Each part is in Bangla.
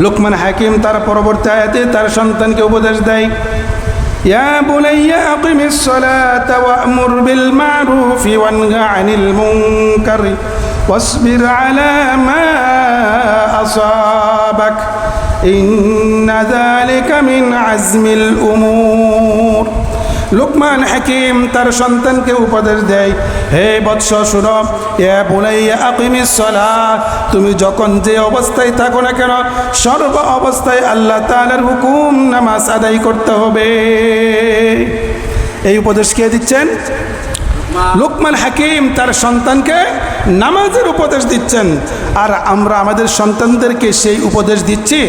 লুকমান হাকিম তার পরবর্তী আয়াতে তার সন্তানকে উপদেশ দেয়, ইয়া বুনাইয়া আকিমিস সালাতা ওয়া'মুর বিল মা'রুফি ওয়ানহা আনিল মুনকার ওয়াসবির আলা মা আসাবাক ইন্না যালিকা মিন আজমিল উমুর। লুকমান হাকিম তার সন্তানকে উপদেশ দেয়, হে বৎস শুনো, ইয়া বুনাইয়া আকিমিস সালাত, তুমি যখন যে অবস্থায় থাকো না কেন সর্ব অবস্থায় আল্লাহ তাআলার হুকুম নামাজ আদায় করতে হবে। এই উপদেশ কে দিচ্ছেন? লুকমান হাকিম তার সন্তানকে নামাজের উপদেশ দিচ্ছেন। আর আমরা আমাদের সন্তানদেরকে সেই উপদেশ দিচ্ছি?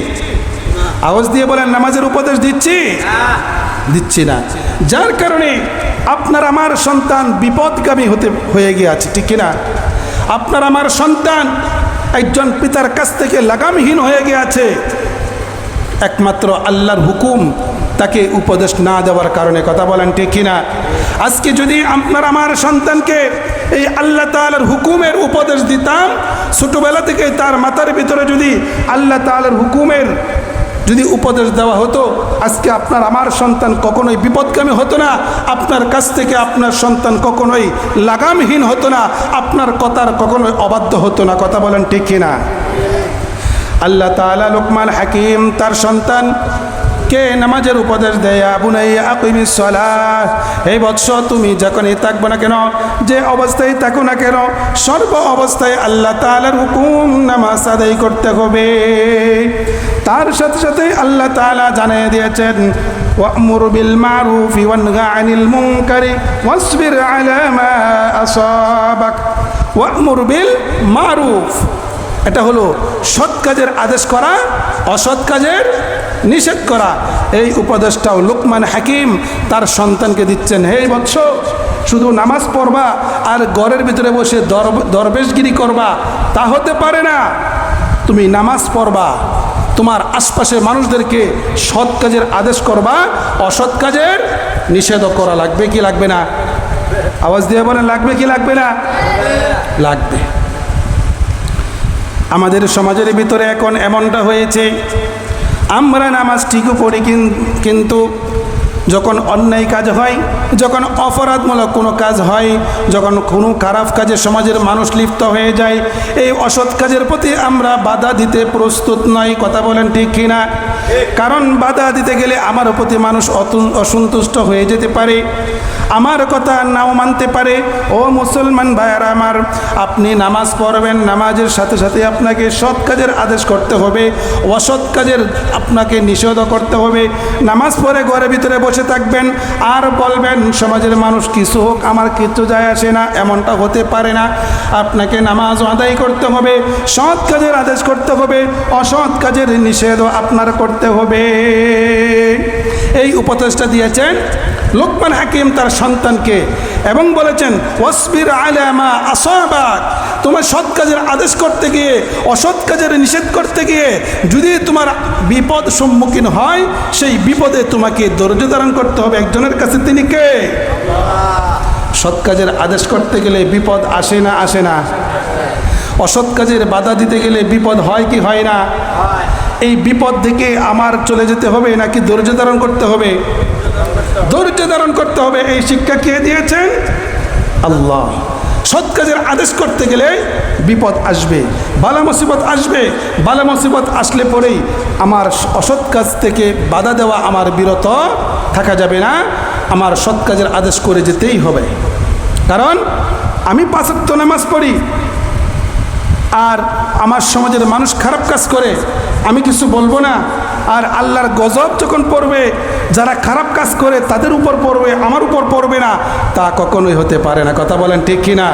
আওয়াজ দিয়ে বলেন, নামাজের উপদেশ দিচ্ছি? দিচ্ছি না। যার কারণে আপনার আমার সন্তান বিপদগামী হয়ে গিয়েছে, ঠিক কিনা? আপনার আমার সন্তান একজন পিতার কাছ থেকে লাগামহীন হয়ে গিয়েছে, একমাত্র আল্লাহর হুকুম তাকে উপদেশ না দেওয়ার কারণে। কথা বলেন ঠিক কিনা? আজকে যদি আপনার আমার সন্তানকে এই আল্লাহ তাআলার হুকুমের উপদেশ দিতাম, ছোটবেলা থেকে তার মাথার ভিতরে যদি আল্লাহ তাআলার হুকুমের যদি উপদেশ দেওয়া হতো, আজকে আপনার আমার সন্তান কখনোই বিপদগামী হতো না, আপনার কাছ থেকে আপনার সন্তান কখনোই লাগামহীন হতো না, আপনার কথার কখনোই অবাধ্য হতো না। কথা বলেন ঠিক কিনা? আল্লাহ তাআলা লুকমান হাকিম তার সন্তানকে নামাজের উপদেশ দেয়, ইয়া বুনাইয়া আকিমিস সালাত, হে বৎস তুমি যখনই থাকবো না কেন, যে অবস্থায় থাকো না কেন, সর্ব অবস্থায় আল্লাহ তাআলার হুকুম নামাজ আদায় করতে হবে। তার সাথে সাথে আল্লাহ তাআলা জানিয়ে দিয়েছেন, ওয়া'মুর বিল মা'রুফি ওয়ানহা আনিল মুনকারি ওয়াসবির আলা মা আসাবাক। ওয়া'মুর বিল মা'রুফ, এটা হলো সৎ কাজের আদেশ করা, অসৎ কাজের নিষেধ করা। এই উপদেশটাও লুকমান হাকিম তার সন্তানকে দিচ্ছেন। হে বৎস, শুধু নামাজ পড়বা আর ঘরের ভিতরে বসে দরবেশগিরি করবা তা হতে পারে না। তুমি নামাজ পড়বা, তোমার আশপাশের মানুষদেরকে সৎ কাজের আদেশ করবা, অসৎ কাজের নিষেধ করা লাগবে কি লাগবে না? আওয়াজ দিয়ে বলেন, লাগবে কি লাগবে না? লাগবে। আমাদের সমাজের ভিতরে এখন এমনটা হয়েছে, আমরা নামাজ ঠিকও পড়ি, কিন্তু যখন অন্যায় কাজ হয়, যখন অপরাধমূলক কোনো কাজ হয়, যখন কোনো খারাপ কাজে সমাজের মানুষ লিপ্ত হয়ে যায়, এই অসৎ কাজের প্রতি আমরা বাধা দিতে প্রস্তুত নই। কথা বলেন ঠিক কিনা? কারণ বাধা দিতে গেলে আমার প্রতি মানুষ অসন্তুষ্ট হয়ে যেতে পারে, আমার কথা নাও মানতে পারে। ও মুসলমান ভাইয়ারা আমার, আপনি নামাজ পড়বেন, নামাজের সাথে সাথে আপনাকে সৎ কাজের আদেশ করতে হবে, অসৎ কাজের আপনাকে নিষেধ করতে হবে। নামাজ পড়ে ঘরের ভিতরে বসে থাকবেন আর বলবেন সমাজের মানুষ কিছু হোক, আমার কিছু যায় আসে না, এমনটা হতে পারে না। আপনাকে নামাজ আদায় করতে হবে, সৎ কাজের আদেশ করতে হবে, অসৎ কাজের নিষেধও আপনার করতে হবে। এই উপদেশটা দিয়েছেন লুকমান হাকিম তার সন্তানকে, এবং বলেছেন ওয়াসবির আলা মা আসাবাক, তোমার সৎ কাজের আদেশ করতে গিয়ে অসৎ কাজের নিষেধ করতে গিয়ে যদি তোমার বিপদ সম্মুখীন হয়, সেই বিপদে তোমাকে ধৈর্য ধারণ করতে হবে। একজনের কাছে, তিনি কে? সৎ কাজের আদেশ করতে গেলে বিপদ আসে না? আসে না? অসৎ কাজের বাধা দিতে গেলে বিপদ হয় কি হয় না? এই বিপদ থেকে আমার চলে যেতে হবে নাকি ধৈর্য ধারণ করতে হবে? ধৈর্য ধারণ করতে হবে। এই শিক্ষা কে দিয়েছেন? আল্লাহ। সৎ কাজের আদেশ করতে গেলে বিপদ আসবে, বালা মুসিবত আসবে। বালা মুসিবত আসলে পরেই আমার অসৎ কাজ থেকে বাধা দেওয়া আমার বিরত থাকা যাবে না, আমার সৎ কাজের আদেশ করে যেতেই হবে। কারণ আমি 5 ওয়াক্ত নামাজ পড়ি, আর আমার সমাজের মানুষ খারাপ কাজ করে, আমি কিছু বলবো না। আর আল্লাহর গজব যখন পড়বে, যারা খারাপ কাজ করে তাদের উপর পড়বে, আমার উপর পড়বে না, তা কখনোই হতে পারে না। কথা বলেন ঠিক কিনা?